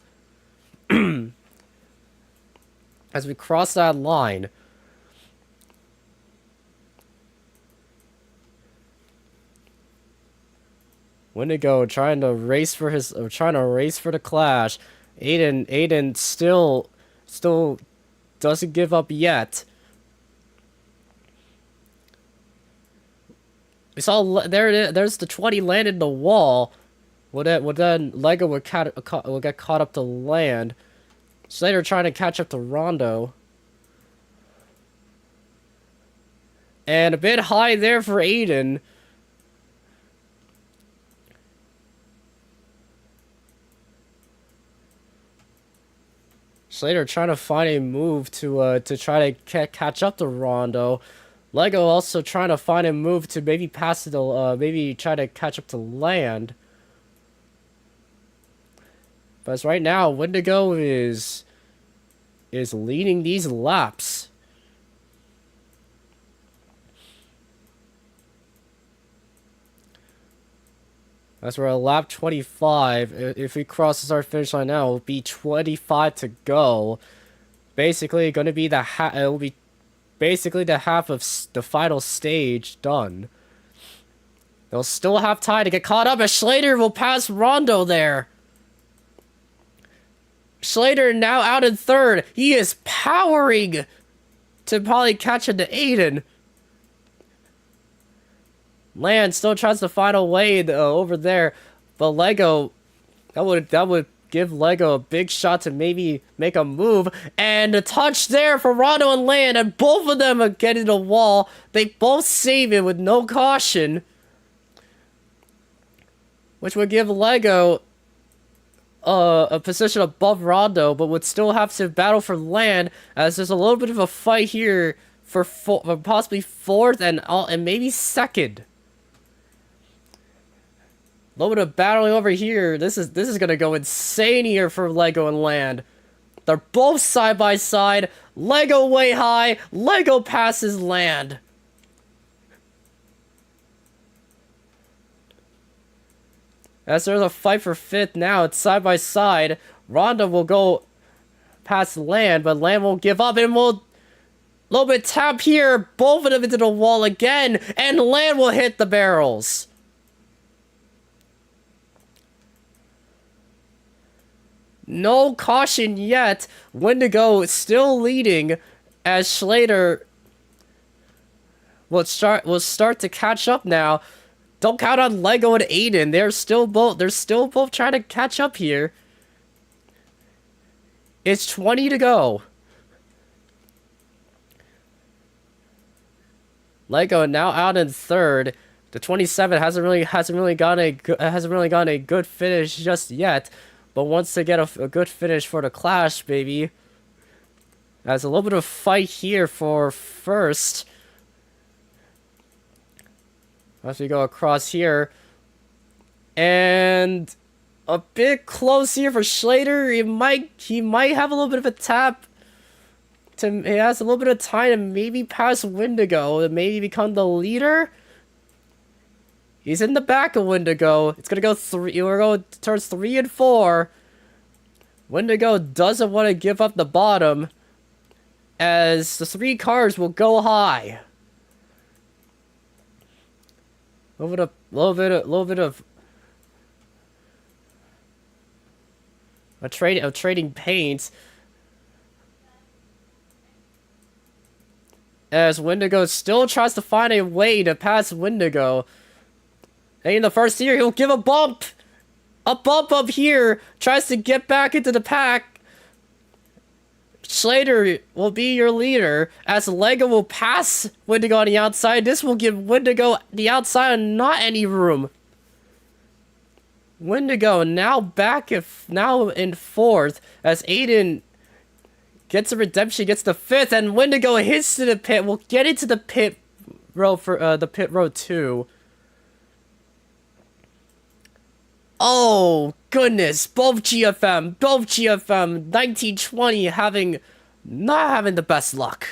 S2: As we cross that line. Wendigo trying to race for the clash. Aiden still doesn't give up yet. We saw there's the 20 landed in the wall. Then Lego will get caught up to Land. Slater trying to catch up to Rondo. And a bit high there for Aiden. Slater trying to find a move to try to catch up to Rondo. Lego also trying to find a move to maybe pass it to, maybe try to catch up to Land. But as right now, Wendigo is leading these laps. As we're at lap 25, if we cross our finish line now, it'll be 25 to go. Basically, going to be it will be basically the half of the final stage done. They'll still have time to get caught up, as Slater will pass Rondo there. Slater now out in third. He is powering to probably catch up to Aiden. Land still tries to find a way over there, but Lego, that would give Lego a big shot to maybe make a move, and a touch there for Rondo and Land, and both of them are getting the wall. They both save it with no caution, which would give Lego a position above Rondo, but would still have to battle for Land, as there's a little bit of a fight here for possibly fourth and maybe second. A little bit of battling over here. This is gonna go insane here for Lego and Land. They're both side by side. Lego way high. Lego passes Land. As there's a fight for fifth now, it's side by side. Rondo will go past Land, but Land won't give up, and will a little bit tap here. Both of them into the wall again, and Land will hit the barrels. No caution yet. Wendigo still leading, as Slater will start to catch up now. Don't count on Lego and Aiden. They're still both trying to catch up here. It's 20 to go. Lego now out in third. The 27 hasn't really gotten a good finish just yet. But wants to get a good finish for the Clash, baby. There's a little bit of fight here for first. As we go across here. And a bit close here for Slater. He might have a little bit of a tap. He has a little bit of time to maybe pass Wendigo and maybe become the leader. He's in the back of Wendigo. It's gonna go we're going turns 3 and 4. Wendigo doesn't want to give up the bottom, as the 3 cars will go high. A little bit of trading paints. As Wendigo still tries to find a way to pass Wendigo. And in the first year, he'll give a bump up here, tries to get back into the pack. Slater will be your leader, as Lego will pass Wendigo on the outside. This will give Wendigo the outside and not any room. Wendigo now now in fourth, as Aiden gets a redemption, gets the fifth, and Wendigo hits to the pit. We'll get into the pit row for the pit row 2. Oh, goodness. Both GFM, 1920 not having the best luck.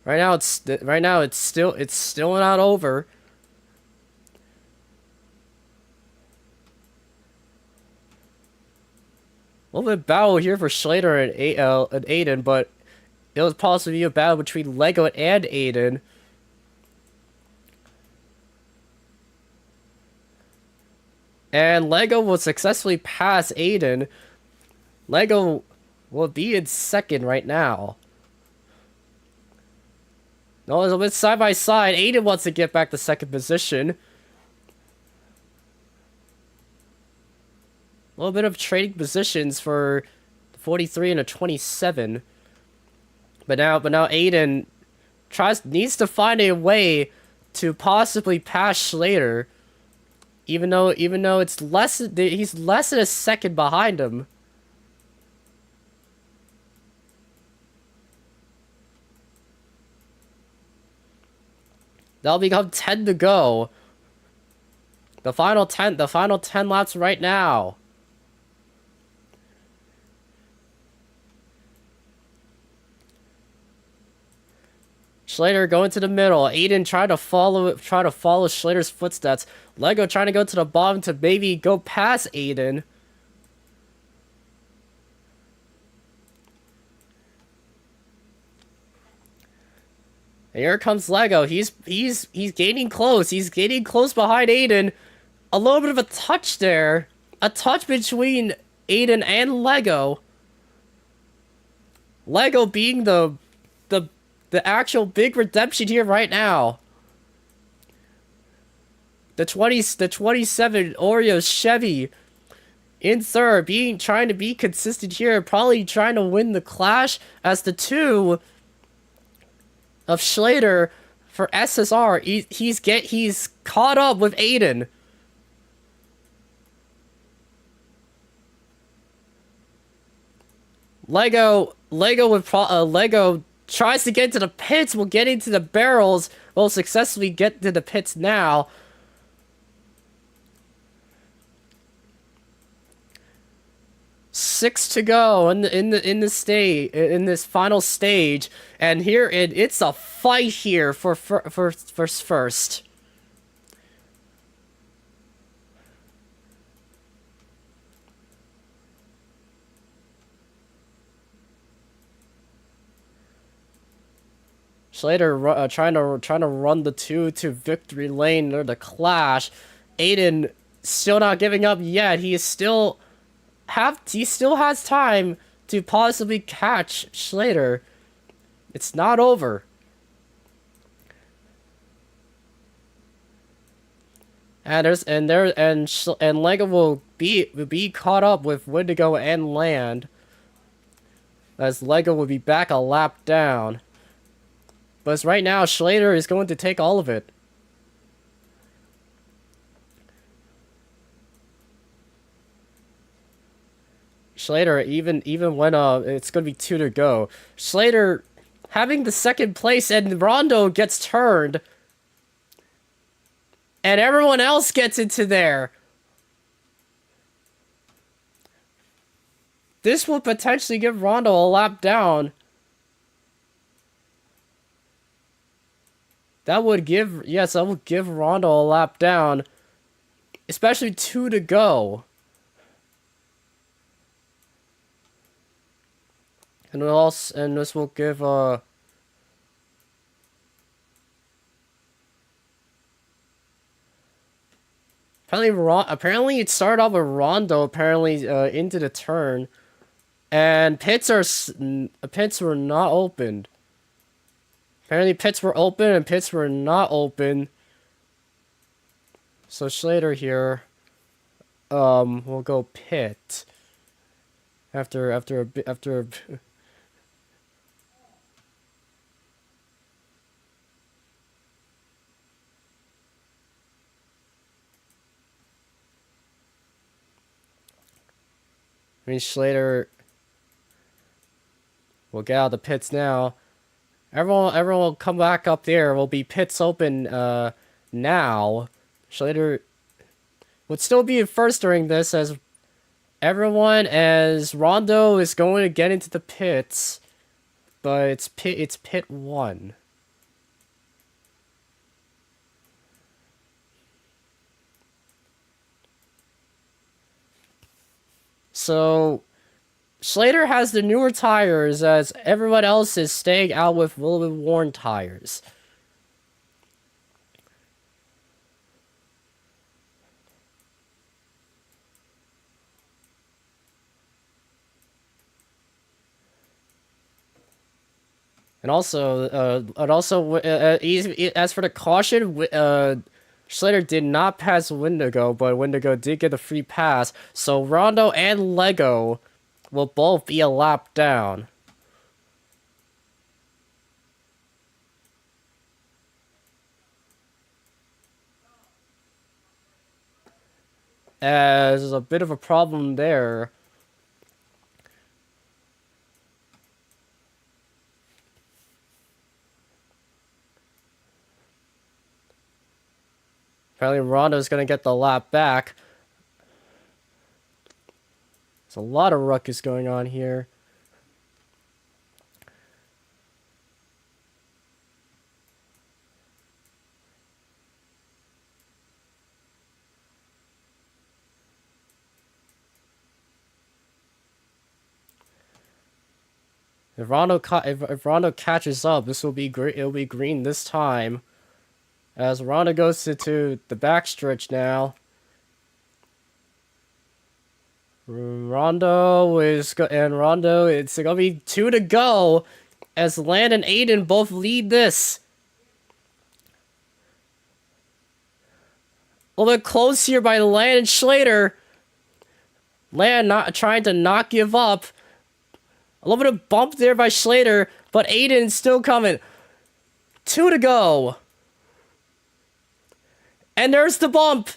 S2: Right now it's still not over. A little bit of battle here for Slater and Aiden, but it was possibly a battle between Lego and Aiden. And Lego will successfully pass Aiden. Lego will be in second right now. No, it's a bit side by side. Aiden wants to get back to second position. A little bit of trading positions for 43 and a 27. But now Aiden needs to find a way to possibly pass Slater. Even though it's less, he's less than a second behind him. That'll become 10 to go. The final 10 laps right now. Schlater going to the middle. Aiden trying to follow Schlater's footsteps. Lego trying to go to the bottom to maybe go past Aiden. And here comes Lego. He's gaining close. He's gaining close behind Aiden. A little bit of a touch there. A touch between Aiden and Lego. Lego being the actual big redemption here right now. The 27 Oreo Chevy in third, trying to be consistent here, probably trying to win the clash as the two of Schlater for SSR. He's caught up with Aiden. Lego tries to get into the pits, will get into the barrels, will successfully get to the pits now. Six to go in this final stage, and here it's a fight here for first. Schlater trying to run the two to victory lane near the clash. Aiden still not giving up yet. He still has time to possibly catch Schlater. It's not over. And Lego will be caught up with Wendigo and Land, as Lego will be back a lap down. But right now, Schlater is going to take all of it. Schlater, even when it's going to be 2 to go. Schlater having the second place, and Rondo gets turned. And everyone else gets into there. This will potentially give Rondo a lap down. That would give Rondo a lap down. Especially 2 to go. And this will give apparently it started off with Rondo into the turn, and pits were not opened. Apparently pits were open and pits were not open. So Schlater here will go pit after a Schlater will get out of the pits now. Everyone will come back up there. Will be pits open now. Schlater would still be in first during this, as Rondo is going to get into the pits, but it's pit 1. So Schlater has the newer tires, as everyone else is staying out with a little bit worn tires. And also, as for the caution, Schlater did not pass Wendigo, but Wendigo did get a free pass. So Rondo and Lego will both be a lap down. as there's a bit of a problem there. Apparently Rondo's gonna get the lap back. There's a lot of ruckus going on here. If Rondo catches up, this will be great. It'll be green this time. As Rondo goes to the backstretch now. Rondo, it's gonna be 2 to go. As Land and Aiden both lead this. A little bit close here by Land and Schlater. Land not trying to not give up. A little bit of bump there by Schlater, but Aiden's still coming. 2 to go. And there's the bump.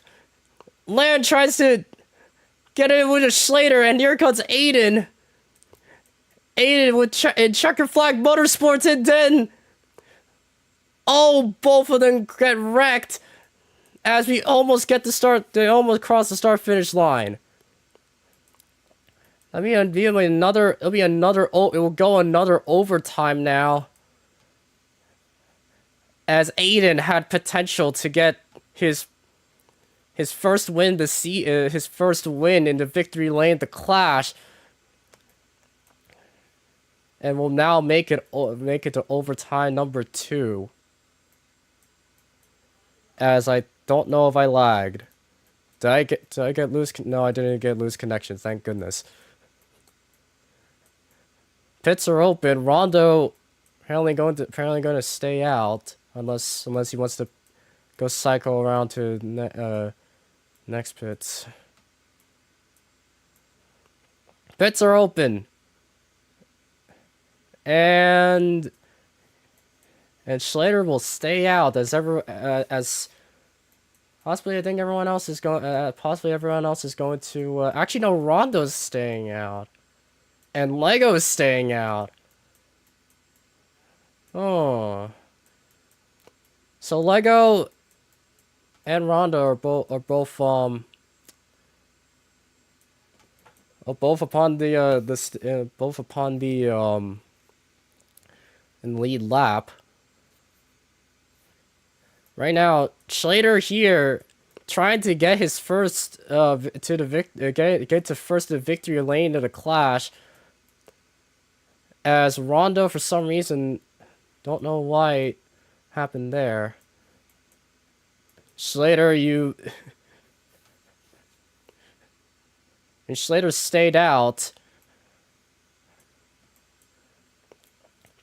S2: Land tries to get it with a Schlater, and here comes Aiden. Aiden with Checker Flag Motorsports, and then... Oh, both of them get wrecked. As we almost get the start, they almost cross the start-finish line. It will go another overtime now. As Aiden had potential to get his first win his first win in the victory lane, the Clash, and will now make it to overtime number 2. As I don't know if I lagged. Did I get loose? No, I didn't get loose connection. Thank goodness. Pits are open. Rondo apparently going to stay out unless he wants to go cycle around to next pits. Pits are open, and Schlater will stay out as possibly I think everyone else is going. Possibly everyone else is going to. Actually, no. Rondo's staying out. And Lego is staying out. Oh. So Lego and Rondo are both upon the in lead lap. Right now, Schlater here trying to get his first get to first the victory lane of the Clash. As Rondo, for some reason, don't know why it happened there. Schlater, and Schlater stayed out.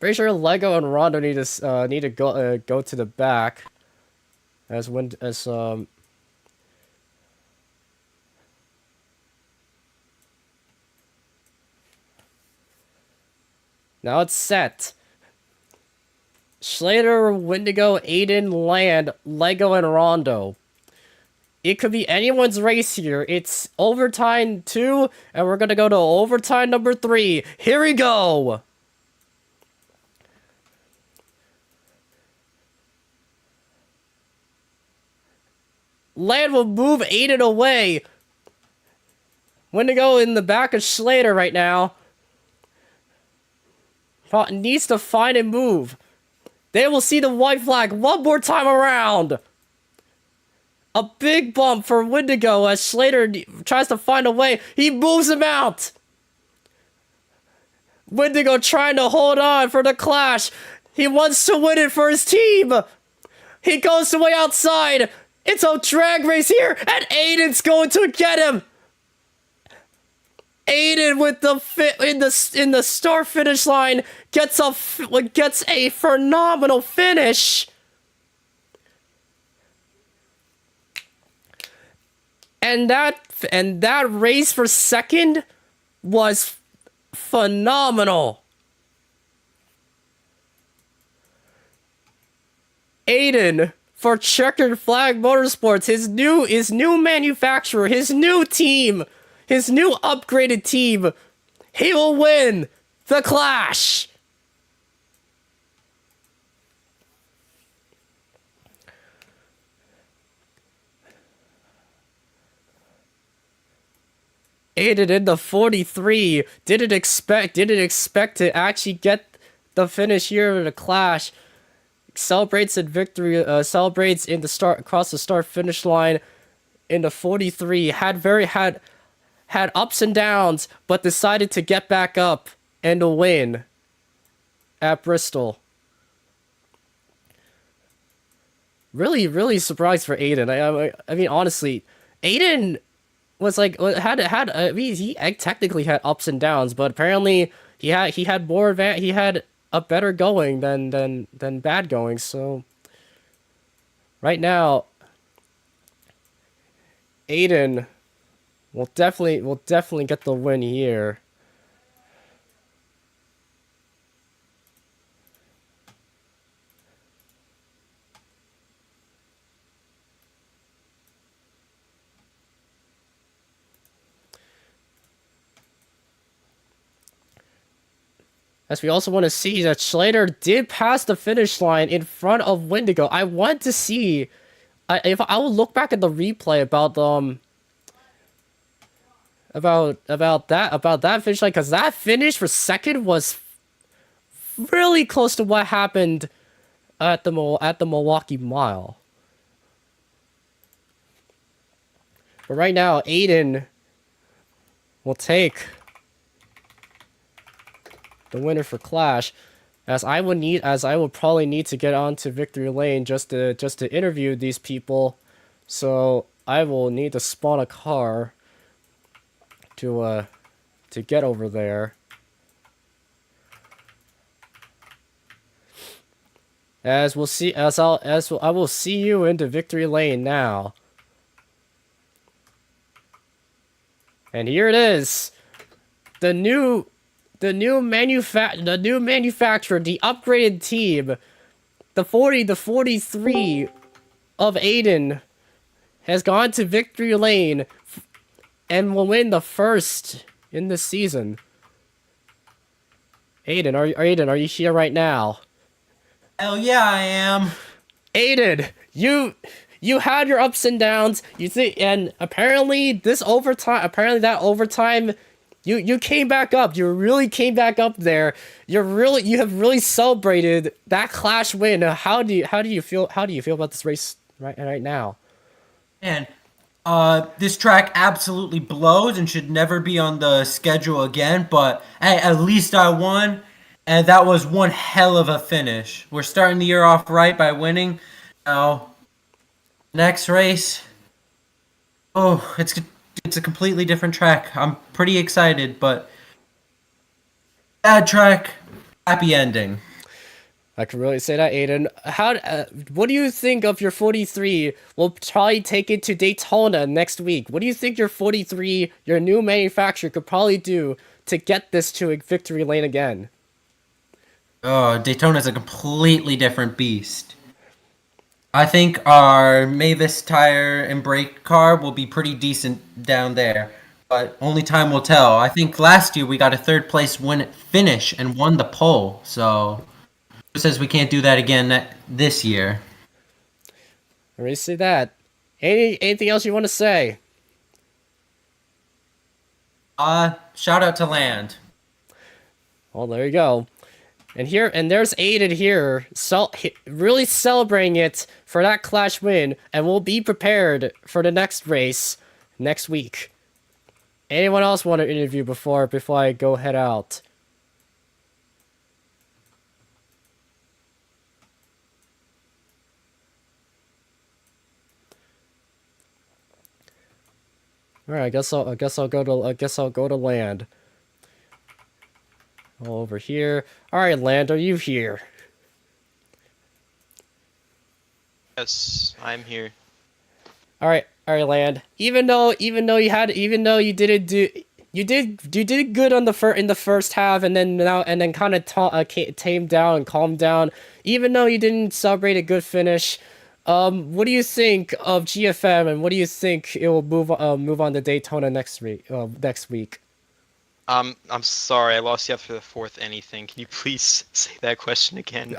S2: Pretty sure Lego and Rondo need to go to the back. Now it's set. Schlater, Wendigo, Aiden, Land, Lego, and Rondo. It could be anyone's race here. It's overtime 2, and we're gonna go to overtime number 3. Here we go! Land will move Aiden away. Wendigo in the back of Schlater right now. Needs to find and move. They will see the white flag one more time around. A big bump for Wendigo as Schlater tries to find a way. He moves him out. Wendigo trying to hold on for the Clash. He wants to win it for his team. He goes the way outside. It's a drag race here, and Aiden's going to get him. Aiden with in the start finish line gets a phenomenal finish. And that race for second was phenomenal. Aiden for Checkered Flag Motorsports, his new manufacturer, his new team, his new upgraded team. He will win the Clash. Aiden in the 43 didn't expect to actually get the finish here in the Clash. Celebrates in victory. Celebrates in the start across the start finish line in the 43. Had ups and downs, but decided to get back up and to win at Bristol. Really surprised for Aiden. I mean, honestly, Aiden was like had I mean, he technically had ups and downs, but apparently he had more he had a better going than bad going. So right now, Aiden will definitely get the win here. As we also want to see that Schlater did pass the finish line in front of Wendigo. I want to see if I will look back at the replay about that finish line, because that finish for second was really close to what happened at the Milwaukee Mile. But right now, Aiden will take the winner for Clash, as I would probably need to get onto Victory Lane just to interview these people, so I will need to spawn a car to get over there. I will see you into Victory Lane now. And here it is. The new manufacturer, the upgraded team, the 43 of Aiden has gone to Victory Lane and will win the first in the season. Aiden, are you here right now?
S3: Hell yeah, I am.
S2: Aiden, you had your ups and downs. And apparently that overtime, you came back up. You really came back up there. You have really celebrated that Clash win. How do you feel about this race right now?
S3: Man, this track absolutely blows and should never be on the schedule again, but hey, at least I won, and that was one hell of a finish. We're starting the year off right by winning. Now, next race, it's a completely different track. I'm pretty excited, but bad track, happy ending.
S2: I can really say that, Aiden. What do you think of your 43? We'll probably take it to Daytona next week. What do you think your 43, your new manufacturer, could probably do to get this to a Victory Lane again?
S3: Oh, Daytona's a completely different beast. I think our Mavis tire and brake car will be pretty decent down there, but only time will tell. I think last year we got a third place finish and won the pole, so who says we can't do that again this year?
S2: I already see that. Anything else you want to say?
S3: Shout out to Land.
S2: Well, there you go. And there's Aiden here, really celebrating it for that Clash win, and we'll be prepared for the next race next week. Anyone else want to interview before I go head out? All right, I guess I'll go to Land. Over here. All right, Land, are you here?
S4: Yes, I'm here.
S2: All right, Land. Even though you did good on in the first half, and then kind of tamed down and calmed down. Even though you didn't celebrate a good finish, What do you think of GFM, and what do you think it will move on to Daytona next week? Next week.
S4: I'm sorry, I lost you after the fourth anything. Can you please say that question again?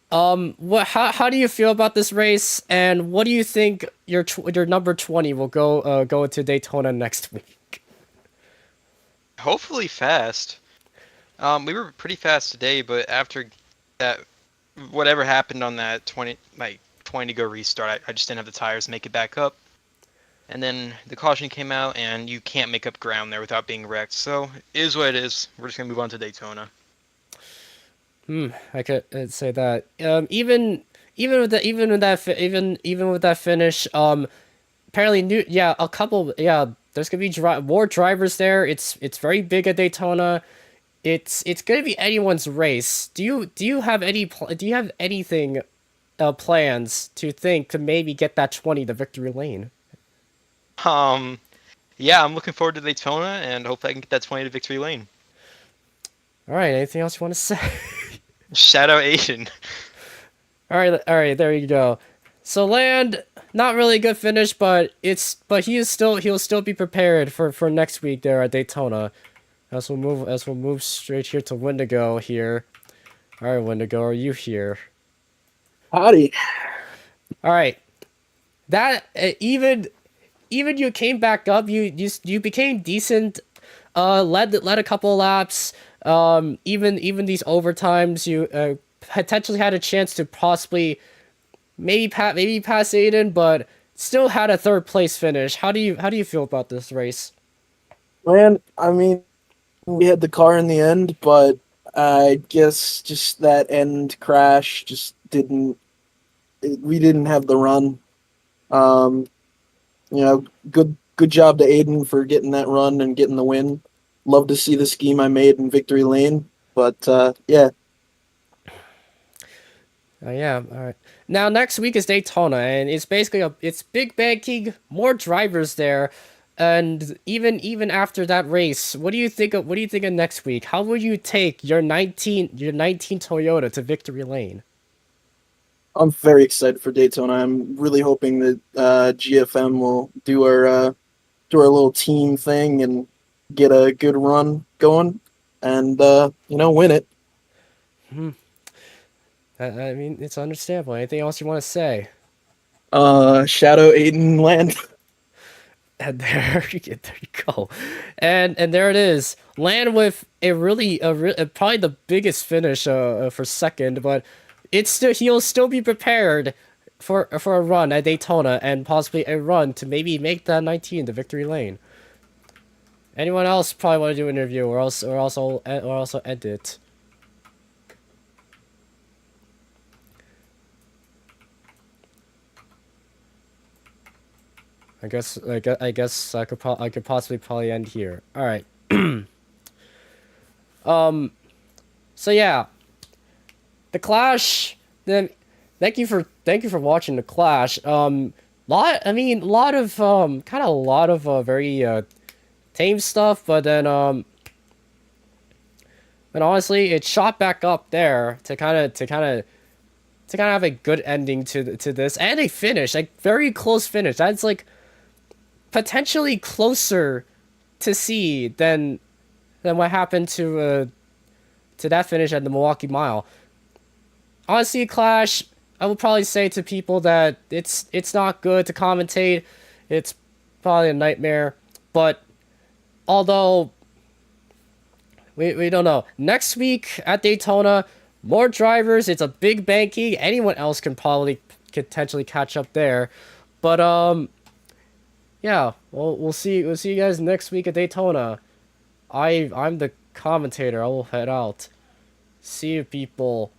S2: What? How do you feel about this race, and what do you think your number 20 will go into Daytona next week?
S4: Hopefully fast. We were pretty fast today, but after that, whatever happened on that 20 to go restart, I just didn't have the tires to make it back up. And then the caution came out, and you can't make up ground there without being wrecked. So it is what it is. We're just gonna move on to Daytona.
S2: I could say that. Even with that finish, apparently a couple, there's gonna be more drivers there. It's very big at Daytona. It's gonna be anyone's race. Do you have anything plans to think to maybe get that 20 to victory lane?
S4: Um, yeah, I'm looking forward to Daytona, and hopefully I can get that 20 to victory lane.
S2: All right, anything else you want to say?
S4: Shout out Aiden.
S2: All right, there you go. So Land, not really good finish, but he'll still be prepared for next week there at Daytona. As we'll move straight here to Wendigo here. All right, Wendigo, are you here?
S1: Howdy.
S2: All right. That even you came back up. You became decent. Led a couple of laps. Even these overtimes, you potentially had a chance to possibly maybe pass Aiden, but still had a third place finish. How do you feel about this race?
S1: Man, I mean, we had the car in the end, but I guess just that end crash just didn't. We didn't have the run. Um, good job to Aiden for getting that run and getting the win. Love to see the scheme I made in victory lane, but yeah.
S2: Yeah, all right. Now next week is Daytona, and it's basically it's big banking, more drivers there, and even after that race, what do you think of next week? How would you take your 19 Toyota to victory lane?
S1: I'm very excited for Daytona. I'm really hoping that GFM will do our little team thing and get a good run going, and win it.
S2: I mean, it's understandable. Anything else you want to say?
S1: Shadow Aiden Land.
S2: And there you go, and there it is. Land with probably the biggest finish for second, but he'll still be prepared for a run at Daytona and possibly a run to maybe make that 19 the victory lane. Anyone else probably want to do an interview or also end it? I guess I could possibly end here. All right. So yeah, the Clash. Then, thank you for watching the Clash. Lot of very tame stuff, but then but honestly, it shot back up there to kind of have a good ending to this and a finish, like very close finish. That's like potentially closer to see than what happened to that finish at the Milwaukee Mile. Honestly, Clash, I would probably say to people that it's not good to commentate. It's probably a nightmare. But although we don't know, next week at Daytona, more drivers. It's a big banking. Anyone else can probably potentially catch up there. But yeah, we'll see you guys next week at Daytona. I'm the commentator. I will head out. See you people.